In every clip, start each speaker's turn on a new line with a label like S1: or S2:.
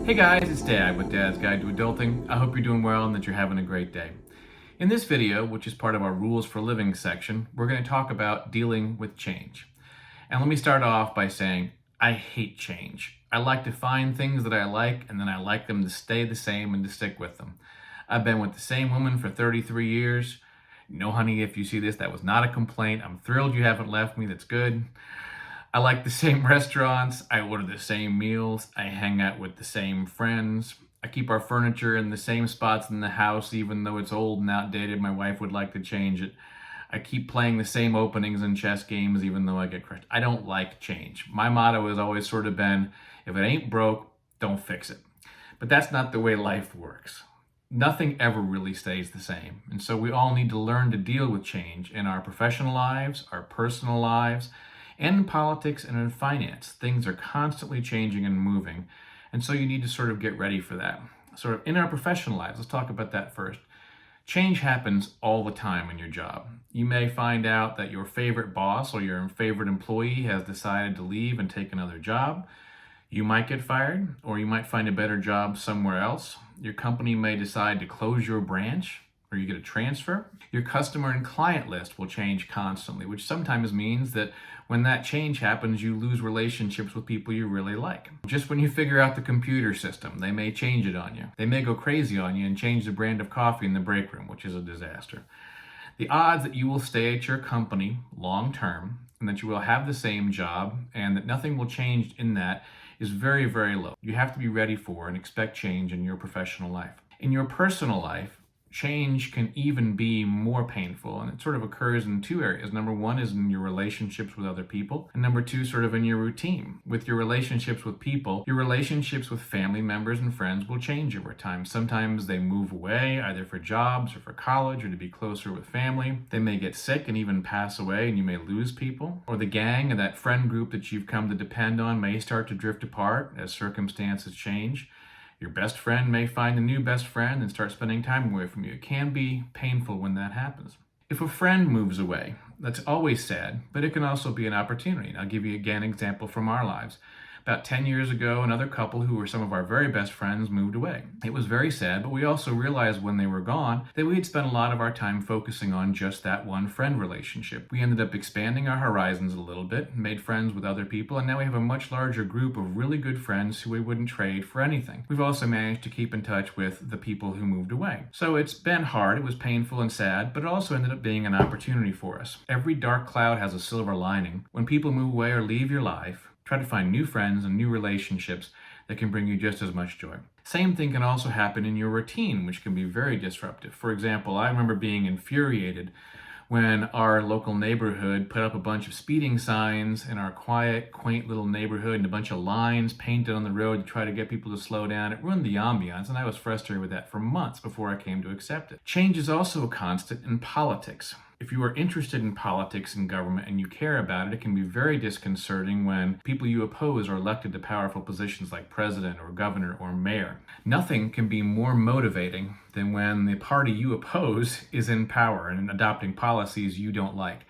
S1: Hey guys, it's Dad with Dad's Guide to Adulting. I hope you're doing well and that you're having a great day. In this video, which is part of our Rules for Living section, we're going to talk about dealing with change. And let me start off by saying, I hate change. I like to find things that I like, and then I like them to stay the same and to stick with them. I've been with the same woman for 33 years. No, honey, if you see this, that was not a complaint. I'm thrilled you haven't left me. That's good. I like the same restaurants, I order the same meals, I hang out with the same friends, I keep our furniture in the same spots in the house even though it's old and outdated. My wife would like to change it. I keep playing the same openings in chess games even though I get crushed. I don't like change. My motto has always sort of been, if it ain't broke, don't fix it. But that's not the way life works. Nothing ever really stays the same. And so we all need to learn to deal with change in our professional lives, our personal lives, and in politics and in finance. Things are constantly changing and moving. And so you need to sort of get ready for that. Sort of in our professional lives, let's talk about that first. Change happens all the time in your job. You may find out that your favorite boss or your favorite employee has decided to leave and take another job. You might get fired, or you might find a better job somewhere else. Your company may decide to close your branch, or you get a transfer. Your customer and client list will change constantly, which sometimes means that when that change happens, you lose relationships with people you really like. Just when you figure out the computer system, they may change it on you. They may go crazy on you and change the brand of coffee in the break room, which is a disaster. The odds that you will stay at your company long term and that you will have the same job and that nothing will change in that is very, very low. You have to be ready for and expect change in your professional life. In your personal life, change can even be more painful, and it sort of occurs in two areas. Number one is in your relationships with other people, and number two, sort of in your routine. With your relationships with people, your relationships with family members and friends will change over time. Sometimes they move away, either for jobs or for college or to be closer with family. They may get sick and even pass away, and you may lose people. Or the gang and that friend group that you've come to depend on may start to drift apart as circumstances change. Your best friend may find a new best friend and start spending time away from you. It can be painful when that happens. If a friend moves away, that's always sad, but it can also be an opportunity. And I'll give you again an example from our lives. About 10 years ago, another couple who were some of our very best friends moved away. It was very sad, but we also realized when they were gone that we had spent a lot of our time focusing on just that one friend relationship. We ended up expanding our horizons a little bit, made friends with other people, and now we have a much larger group of really good friends who we wouldn't trade for anything. We've also managed to keep in touch with the people who moved away. So it's been hard, it was painful and sad, but it also ended up being an opportunity for us. Every dark cloud has a silver lining. When people move away or leave your life, try to find new friends and new relationships that can bring you just as much joy. Same thing can also happen in your routine, which can be very disruptive. For example, I remember being infuriated when our local neighborhood put up a bunch of speeding signs in our quiet, quaint little neighborhood and a bunch of lines painted on the road to try to get people to slow down. It ruined the ambiance, and I was frustrated with that for months before I came to accept it. Change is also a constant in politics. If you are interested in politics and government and you care about it, it can be very disconcerting when people you oppose are elected to powerful positions like president or governor or mayor. Nothing can be more motivating than when the party you oppose is in power and adopting policies you don't like.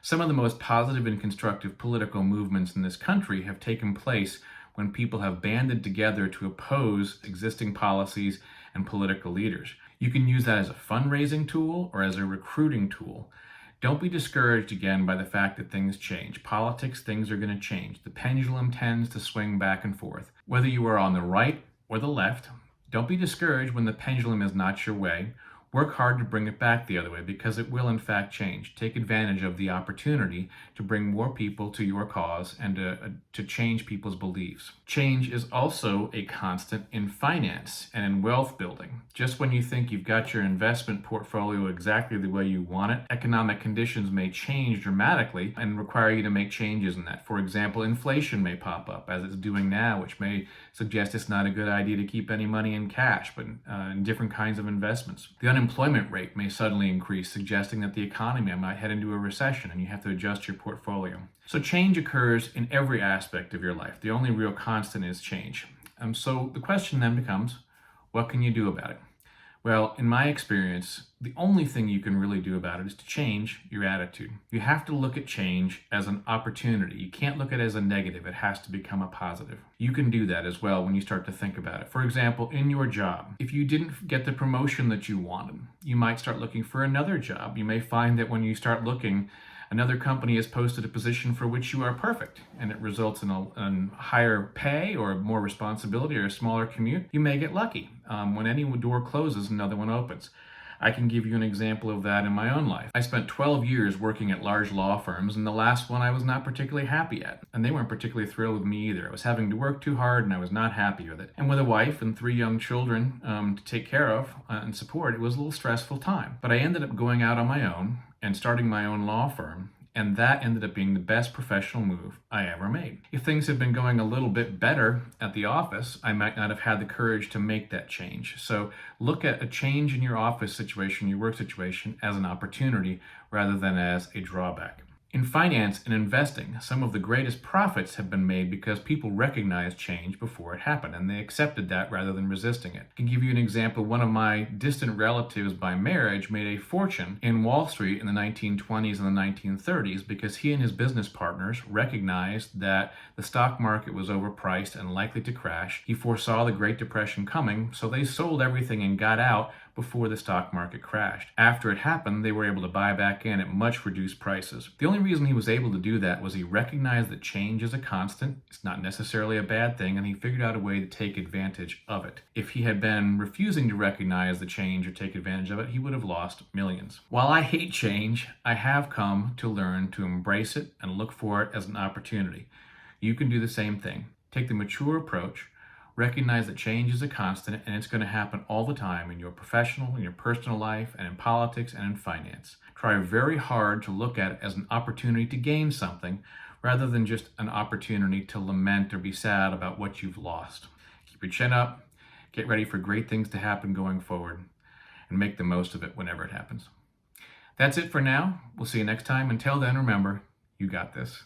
S1: Some of the most positive and constructive political movements in this country have taken place when people have banded together to oppose existing policies and political leaders. You can use that as a fundraising tool or as a recruiting tool. Don't be discouraged again by the fact that things change. Politics, things are going to change. The pendulum tends to swing back and forth. Whether you are on the right or the left, don't be discouraged when the pendulum is not your way. Work hard to bring it back the other way because it will in fact change. Take advantage of the opportunity to bring more people to your cause and to change people's beliefs. Change is also a constant in finance and in wealth building. Just when you think you've got your investment portfolio exactly the way you want it, economic conditions may change dramatically and require you to make changes in that. For example, inflation may pop up as it's doing now, which may suggest it's not a good idea to keep any money in cash, but in different kinds of investments. The unemployment rate may suddenly increase, suggesting that the economy might head into a recession and you have to adjust your portfolio. So change occurs in every aspect of your life. The only real constant is change. So the question then becomes, what can you do about it? Well, in my experience, the only thing you can really do about it is to change your attitude. You have to look at change as an opportunity. You can't look at it as a negative. It has to become a positive. You can do that as well when you start to think about it. For example, in your job, if you didn't get the promotion that you wanted, you might start looking for another job. You may find that when you start looking, another company has posted a position for which you are perfect, and it results in a higher pay or more responsibility or a smaller commute. You may get lucky. When any door closes, another one opens. I can give you an example of that in my own life. I spent 12 years working at large law firms, and the last one I was not particularly happy at. And they weren't particularly thrilled with me either. I was having to work too hard, and I was not happy with it. And with a wife and 3 young children to take care of and support, it was a little stressful time. But I ended up going out on my own and starting my own law firm. And that ended up being the best professional move I ever made. If things had been going a little bit better at the office, I might not have had the courage to make that change. So look at a change in your office situation, your work situation, as an opportunity rather than as a drawback. In finance and investing, some of the greatest profits have been made because people recognized change before it happened, and they accepted that rather than resisting it. I can give you an example. One of my distant relatives by marriage made a fortune in Wall Street in the 1920s and the 1930s because he and his business partners recognized that the stock market was overpriced and likely to crash. He foresaw the Great Depression coming, so they sold everything and got out before the stock market crashed. After it happened, they were able to buy back in at much reduced prices. The only reason he was able to do that was he recognized that change is a constant. It's not necessarily a bad thing, and he figured out a way to take advantage of it. If he had been refusing to recognize the change or take advantage of it, he would have lost millions. While I hate change, I have come to learn to embrace it and look for it as an opportunity. You can do the same thing. Take the mature approach. Recognize that change is a constant and it's going to happen all the time in your professional, in your personal life, and in politics and in finance. Try very hard to look at it as an opportunity to gain something rather than just an opportunity to lament or be sad about what you've lost. Keep your chin up, get ready for great things to happen going forward, and make the most of it whenever it happens. That's it for now. We'll see you next time. Until then, remember, you got this.